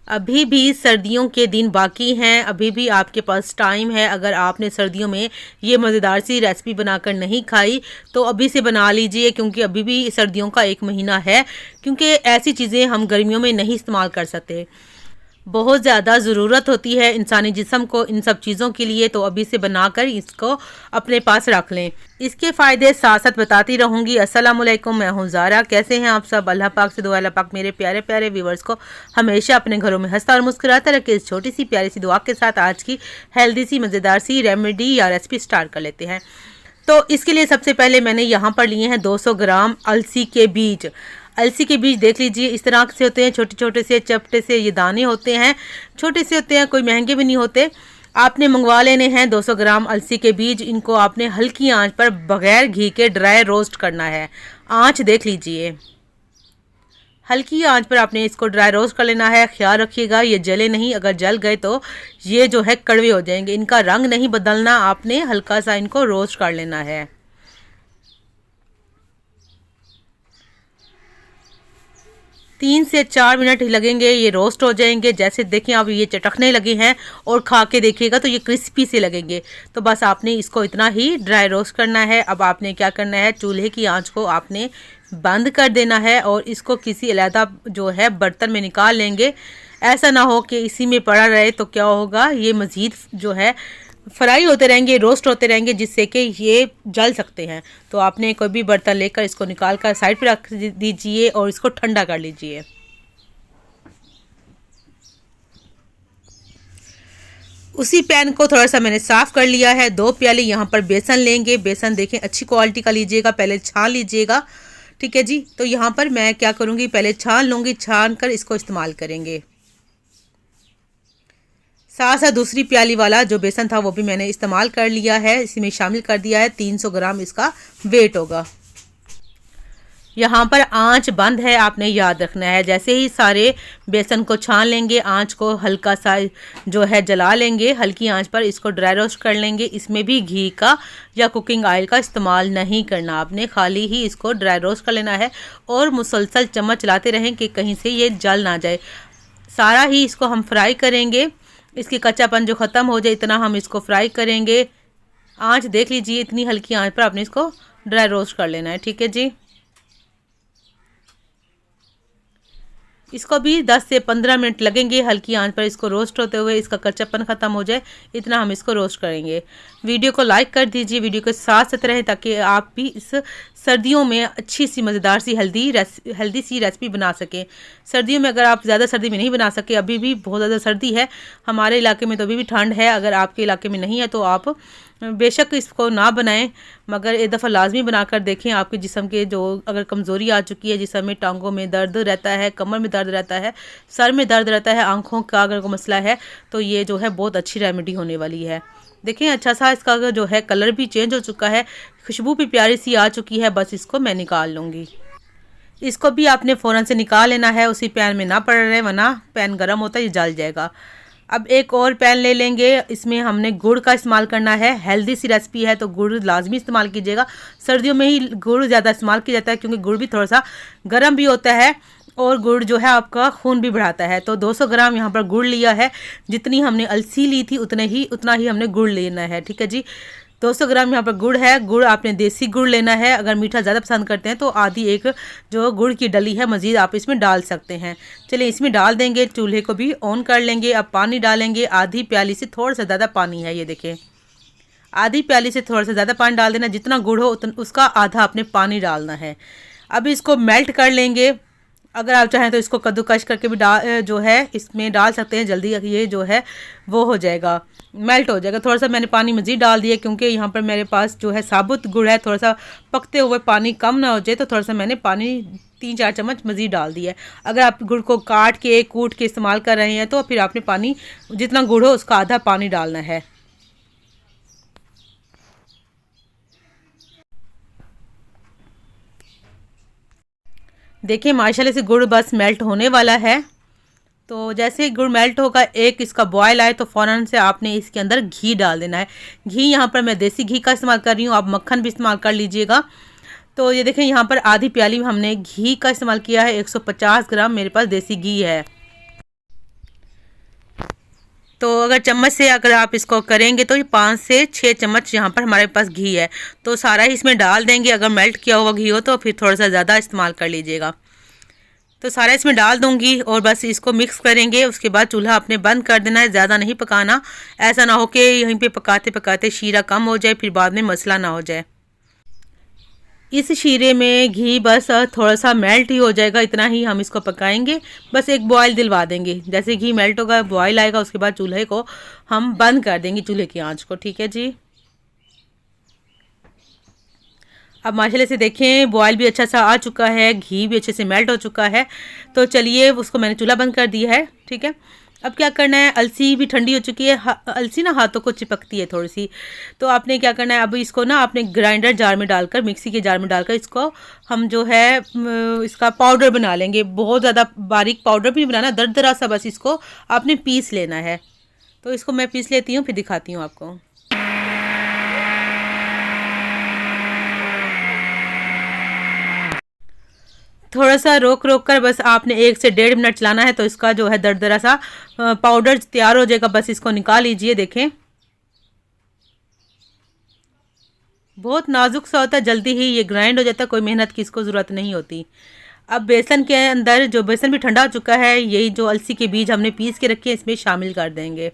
अभी भी सर्दियों के दिन बाकी हैं, अभी भी आपके पास टाइम है। अगर आपने सर्दियों में ये मज़ेदार सी रेसिपी बनाकर नहीं खाई तो अभी से बना लीजिए, क्योंकि अभी भी सर्दियों का एक महीना है। क्योंकि ऐसी चीज़ें हम गर्मियों में नहीं इस्तेमाल कर सकते, बहुत ज़्यादा ज़रूरत होती है इंसानी जिस्म को इन सब चीज़ों के लिए। तो अभी से बनाकर इसको अपने पास रख लें। इसके फ़ायदे साथ साथ बताती रहूँगी। अस्सलाम वालेकुम, मैं हूँ ज़ारा। कैसे हैं आप सब? अल्लाह पाक से दुआ, अल्लाह पाक मेरे प्यारे प्यारे व्यूवर्स को हमेशा अपने घरों में हंसता और मुस्कुराता रखे। इस छोटी सी प्यारी सी दुआ के साथ आज की हेल्दी सी मज़ेदार सी रेमेडी या रेसिपी स्टार्ट कर लेते हैं। तो इसके लिए सबसे पहले मैंने यहाँ पर लिए हैं 200 ग्राम अलसी के बीज। अलसी के बीज देख लीजिए, इस तरह से होते हैं, छोटे छोटे से चपटे से ये दाने होते हैं, छोटे से होते हैं, कोई महंगे भी नहीं होते। आपने मंगवा लेने हैं 200 ग्राम अलसी के बीज। इनको आपने हल्की आंच पर बगैर घी के ड्राई रोस्ट करना है। आंच देख लीजिए, हल्की आंच पर आपने इसको ड्राई रोस्ट कर लेना है। ख्याल रखिएगा ये जले नहीं, अगर जल गए तो ये जो है कड़वे हो जाएंगे। इनका रंग नहीं बदलना, आपने हल्का सा इनको रोस्ट कर लेना है। 3 से 4 मिनट लगेंगे, ये रोस्ट हो जाएंगे। जैसे देखिए अब ये चटकने लगे हैं और खा के देखिएगा तो ये क्रिस्पी से लगेंगे। तो बस आपने इसको इतना ही ड्राई रोस्ट करना है। अब आपने क्या करना है, चूल्हे की आंच को आपने बंद कर देना है और इसको किसी अलग जो है बर्तन में निकाल लेंगे। ऐसा ना हो कि इसी में पड़ा रहे, तो क्या होगा, ये मज़ीद जो है फ्राई होते रहेंगे, रोस्ट होते रहेंगे, जिससे कि ये जल सकते हैं। तो आपने कोई भी बर्तन लेकर इसको निकाल कर साइड पर रख दीजिए और इसको ठंडा कर लीजिए। उसी पैन को थोड़ा सा मैंने साफ़ कर लिया है। 2 प्याली यहाँ पर बेसन लेंगे। बेसन देखें अच्छी क्वालिटी का लीजिएगा, पहले छान लीजिएगा, ठीक है जी। तो यहाँ पर मैं क्या करूँगी, पहले छान लूँगी, छान कर इसको इस्तेमाल करेंगे। साथ साथ दूसरी प्याली वाला जो बेसन था वो भी मैंने इस्तेमाल कर लिया है, इसमें शामिल कर दिया है। 300 ग्राम इसका वेट होगा। यहाँ पर आंच बंद है, आपने याद रखना है। जैसे ही सारे बेसन को छान लेंगे, आंच को हल्का सा जो है जला लेंगे, हल्की आंच पर इसको ड्राई रोस्ट कर लेंगे। इसमें भी घी का या कुकिंग ऑयल का इस्तेमाल नहीं करना, आपने खाली ही इसको ड्राई रोस्ट कर लेना है और मुसलसल चम्मच चलाते रहें कि कहीं से ये जल ना जाए। सारा ही इसको हम फ्राई करेंगे, इसकी कच्चापन जो ख़त्म हो जाए इतना हम इसको फ्राई करेंगे। आंच देख लीजिए, इतनी हल्की आंच पर आपने इसको ड्राई रोस्ट कर लेना है, ठीक है जी। इसको भी 10 से 15 मिनट लगेंगे हल्की आंच पर इसको रोस्ट होते हुए, इसका कच्चापन ख़त्म हो जाए इतना हम इसको रोस्ट करेंगे। वीडियो को लाइक कर दीजिए, वीडियो के साथ साथ रहें ताकि आप भी इस सर्दियों में अच्छी सी मज़ेदार सी हेल्दी सी रेसिपी बना सकें। सर्दियों में अगर आप ज़्यादा सर्दी में नहीं बना सके, अभी भी बहुत ज़्यादा सर्दी है हमारे इलाके में, तो अभी भी ठंड है। अगर आपके इलाके में नहीं है तो आप बेशक इसको ना बनाएं, मगर एक दफ़ा लाजमी बनाकर देखें। आपके जिस्म के जो अगर कमज़ोरी आ चुकी है, जिस्म में टांगों में दर्द रहता है, कमर में दर्द रहता है, सर में दर्द रहता है, आँखों का अगर कोई मसला है, तो ये जो है बहुत अच्छी रेमेडी होने वाली है। देखें अच्छा सा इसका जो है कलर भी चेंज हो चुका है, खुशबू भी प्यारी सी आ चुकी है। बस इसको मैं निकाल लूँगी। इसको भी आपने फ़ौरन से निकाल लेना है, उसी पैन में ना पड़ रहे, वरना पैन गर्म होता है ये जल जाएगा। अब एक और पैन ले लेंगे, इसमें हमने गुड़ का इस्तेमाल करना है। हेल्दी सी रेसिपी है तो गुड़ लाजमी इस्तेमाल कीजिएगा। सर्दियों में ही गुड़ ज़्यादा इस्तेमाल किया जाता है, क्योंकि गुड़ भी थोड़ा सा गर्म भी होता है और गुड़ जो है आपका खून भी बढ़ाता है। तो 200 ग्राम यहाँ पर गुड़ लिया है। जितनी हमने अलसी ली थी उतना ही हमने गुड़ लेना है, ठीक है जी। 200 ग्राम यहाँ पर गुड़ है। गुड़ आपने देसी गुड़ लेना है, अगर मीठा ज़्यादा पसंद करते हैं तो आधी एक जो गुड़ की डली है मज़ीद आप इसमें डाल सकते हैं। चलिए इसमें डाल देंगे, चूल्हे को भी ऑन कर लेंगे। अब पानी डालेंगे, आधी प्याली से थोड़ा सा ज़्यादा पानी है, ये देखें आधी प्याली से थोड़ा सा ज़्यादा पानी डाल देना। जितना गुड़ हो उसका आधा आपने पानी डालना है। अब इसको मेल्ट कर लेंगे। अगर आप चाहें तो इसको कद्दूकश करके भी जो है इसमें डाल सकते हैं, जल्दी ये जो है वो हो जाएगा, मेल्ट हो जाएगा। थोड़ा सा मैंने पानी मज़ीद डाल दिया, क्योंकि यहाँ पर मेरे पास जो है साबुत गुड़ है, थोड़ा सा पकते हुए पानी कम ना हो जाए, तो थोड़ा सा मैंने पानी 3-4 चम्मच मज़ीद डाल दिया है। अगर आप गुड़ को काट के कूट के इस्तेमाल कर रहे हैं तो फिर आपने पानी जितना गुड़ हो उसका आधा पानी डालना है। देखिए माशाल्लाह से गुड़ बस मेल्ट होने वाला है। तो जैसे ही गुड़ मेल्ट होगा, एक इसका बॉयल आए, तो फ़ौरन से आपने इसके अंदर घी डाल देना है। घी यहाँ पर मैं देसी घी का इस्तेमाल कर रही हूँ, आप मक्खन भी इस्तेमाल कर लीजिएगा। तो ये देखें यहाँ पर आधी प्याली हमने घी का इस्तेमाल किया है। 150 ग्राम मेरे पास देसी घी है। तो अगर चम्मच से अगर आप इसको करेंगे तो ये 5 से 6 चम्मच यहाँ पर हमारे पास घी है, तो सारा ही इसमें डाल देंगे। अगर मेल्ट किया हुआ घी हो तो फिर थोड़ा सा ज़्यादा इस्तेमाल कर लीजिएगा। तो सारा इसमें डाल दूंगी और बस इसको मिक्स करेंगे। उसके बाद चूल्हा अपने बंद कर देना है, ज़्यादा नहीं पकाना। ऐसा ना हो कि यहीं पे पकाते पकाते शीरा कम हो जाए, फिर बाद में मसला ना हो जाए। इस शीरे में घी बस थोड़ा सा मेल्ट ही हो जाएगा, इतना ही हम इसको पकाएंगे। बस एक बॉयल दिलवा देंगे। जैसे घी मेल्ट होगा, बॉयल आएगा, उसके बाद चूल्हे को हम बंद कर देंगे, चूल्हे की आंच को। ठीक है जी। अब माशाल्लाह से देखें बॉयल भी अच्छा सा आ चुका है, घी भी अच्छे से मेल्ट हो चुका है। तो चलिए उसको मैंने चूल्हा बंद कर दिया है। ठीक है, अब क्या करना है, अलसी भी ठंडी हो चुकी है। अलसी ना हाथों को चिपकती है थोड़ी सी, तो आपने क्या करना है, अब इसको ना आपने ग्राइंडर जार में डालकर, मिक्सी के जार में डालकर इसको हम जो है इसका पाउडर बना लेंगे। बहुत ज़्यादा बारीक पाउडर भी बनाना, दरदरा सा बस इसको आपने पीस लेना है। तो इसको मैं पीस लेती हूँ, फिर दिखाती हूँ आपको। थोड़ा सा रोक रोक कर बस आपने 1 से 1.5 मिनट चलाना है, तो इसका जो है दरदरा सा पाउडर तैयार हो जाएगा। बस इसको निकाल लीजिए। देखें बहुत नाजुक सा होता है, जल्दी ही ये ग्राइंड हो जाता है, कोई मेहनत की इसको ज़रूरत नहीं होती। अब बेसन के अंदर, जो बेसन भी ठंडा हो चुका है, यही जो अलसी के बीज हमने पीस के रखे हैं इसमें शामिल कर देंगे।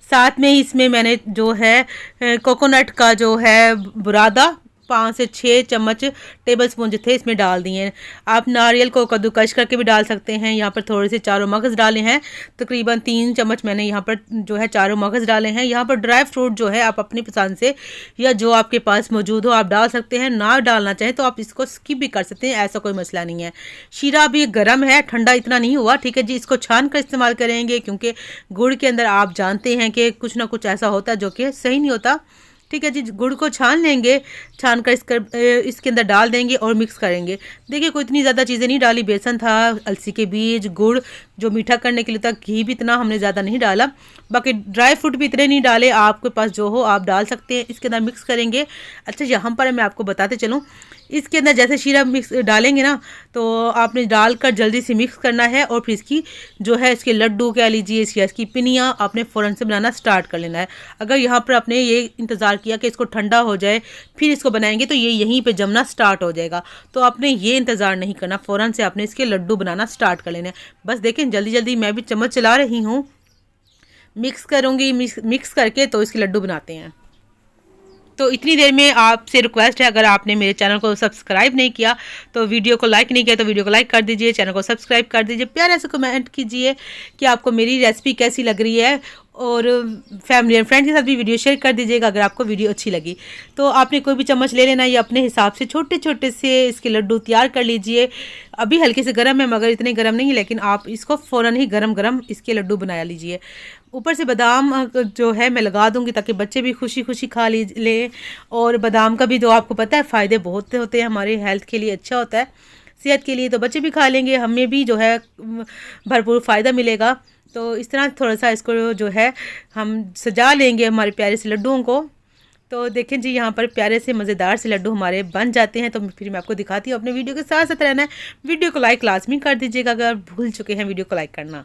साथ में ही इसमें मैंने जो है कोकोनट का जो है बुरादा 5 से 6 चम्मच टेबल स्पून जो थे इसमें डाल दिए हैं। आप नारियल को कद्दूकश करके भी डाल सकते हैं। यहाँ पर थोड़े से चारों मगज़ डाले हैं, तकरीबन 3 चम्मच मैंने यहाँ पर जो है चारों मगज़ डाले हैं। यहाँ पर ड्राई फ्रूट जो है आप अपनी पसंद से या जो आपके पास मौजूद हो आप डाल सकते हैं। ना डालना चाहें तो आप इसको स्किप भी कर सकते हैं, ऐसा कोई मसला नहीं है। शीरा अभी गर्म है, ठंडा इतना नहीं हुआ। ठीक है जी, इसको छान कर इस्तेमाल करेंगे, क्योंकि गुड़ के अंदर आप जानते हैं कि कुछ ना कुछ ऐसा होता है जो कि सही नहीं होता। ठीक है जी, गुड़ को छान लेंगे, छान कर इसके अंदर डाल देंगे और मिक्स करेंगे। देखिए कोई इतनी ज़्यादा चीज़ें नहीं डाली, बेसन था, अलसी के बीज, गुड़ जो मीठा करने के लिए था, घी भी इतना हमने ज़्यादा नहीं डाला, बाकी ड्राई फ्रूट भी इतने नहीं डाले। आपके पास जो हो आप डाल सकते हैं। इसके अंदर मिक्स करेंगे। अच्छा यहाँ पर मैं आपको बताते चलूँ, इसके अंदर जैसे शीरा मिक्स डालेंगे ना, तो आपने डालकर जल्दी से मिक्स करना है और फिर इसकी जो है इसके लड्डू कह लीजिए या इसकी पिनियाँ आपने फ़ौरन से बनाना स्टार्ट कर लेना है। अगर यहाँ पर आपने ये इंतज़ार किया कि इसको ठंडा हो जाए फिर इसको बनाएंगे तो ये यहीं पे जमना स्टार्ट हो जाएगा। तो आपने ये इंतज़ार नहीं करना, फ़ौरन से आपने इसके लड्डू बनाना स्टार्ट कर लेना है। बस देखें जल्दी जल्दी मैं भी चम्मच चला रही हूँ, मिक्स करूँगी, मिक्स करके तो इसके लड्डू बनाते हैं। तो इतनी देर में आपसे रिक्वेस्ट है, अगर आपने मेरे चैनल को सब्सक्राइब नहीं किया तो वीडियो को लाइक नहीं किया तो वीडियो को लाइक कर दीजिए, चैनल को सब्सक्राइब कर दीजिए, प्यारे से कमेंट कीजिए कि आपको मेरी रेसिपी कैसी लग रही है, और फैमिली एंड फ्रेंड के साथ भी वीडियो शेयर कर दीजिएगा अगर आपको वीडियो अच्छी लगी। तो आपने कोई भी चम्मच ले लेना, ये अपने हिसाब से छोटे छोटे से इसके लड्डू तैयार कर लीजिए। अभी हल्के से गर्म है मगर इतने गर्म नहीं है, लेकिन आप इसको फ़ौरन ही गरम गरम इसके लड्डू बना लीजिए। ऊपर से बादाम जो है मैं लगा दूंगी ताकि बच्चे भी खुशी खुशी खा ले। और बादाम का भी तो आपको पता है फ़ायदे बहुत होते हैं, हमारे हेल्थ के लिए अच्छा होता है, सेहत के लिए। तो बच्चे भी खा लेंगे, हमें भी जो है भरपूर फ़ायदा मिलेगा। तो इस तरह थोड़ा सा इसको जो है हम सजा लेंगे हमारे प्यारे से लड्डुओं को। तो देखें जी यहाँ पर प्यारे से मज़ेदार से लड्डू हमारे बन जाते हैं। तो फिर मैं आपको दिखाती हूँ, अपने वीडियो के साथ साथ रहना है। वीडियो को लाइक लाजमी कर दीजिएगा अगर भूल चुके हैं वीडियो को लाइक करना।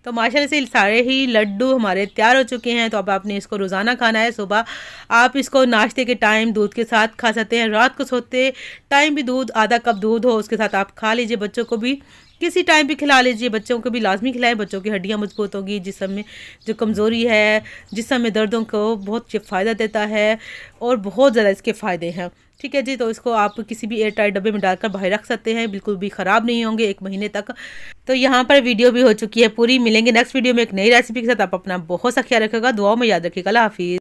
तो माशाल्लाह से सारे ही लड्डू हमारे तैयार हो चुके हैं। तो अब आपने इसको रोज़ाना खाना है। सुबह आप इसको नाश्ते के टाइम दूध के साथ खा सकते हैं, रात को सोते टाइम भी दूध, आधा कप दूध हो उसके साथ आप खा लीजिए। बच्चों को भी किसी टाइम भी खिला लीजिए, बच्चों को भी लाजमी खिलाएं। बच्चों की हड्डियां मजबूत होंगी, जिस्म में जो कमज़ोरी है, जिस्म में दर्दों को बहुत फ़ायदा देता है और बहुत ज़्यादा इसके फ़ायदे हैं। ठीक है जी, तो इसको आप किसी भी एयर टाइट डब्बे में डालकर बाहर रख सकते हैं, बिल्कुल भी ख़राब नहीं होंगे 1 महीने तक। तो यहाँ पर वीडियो भी हो चुकी है पूरी। मिलेंगे नेक्स्ट वीडियो में एक नई रेसिपी के साथ। आप अपना बहुत सा ख्याल रखेगा, दुआओं में याद रखिएगा। अल्लाह हाफिज़।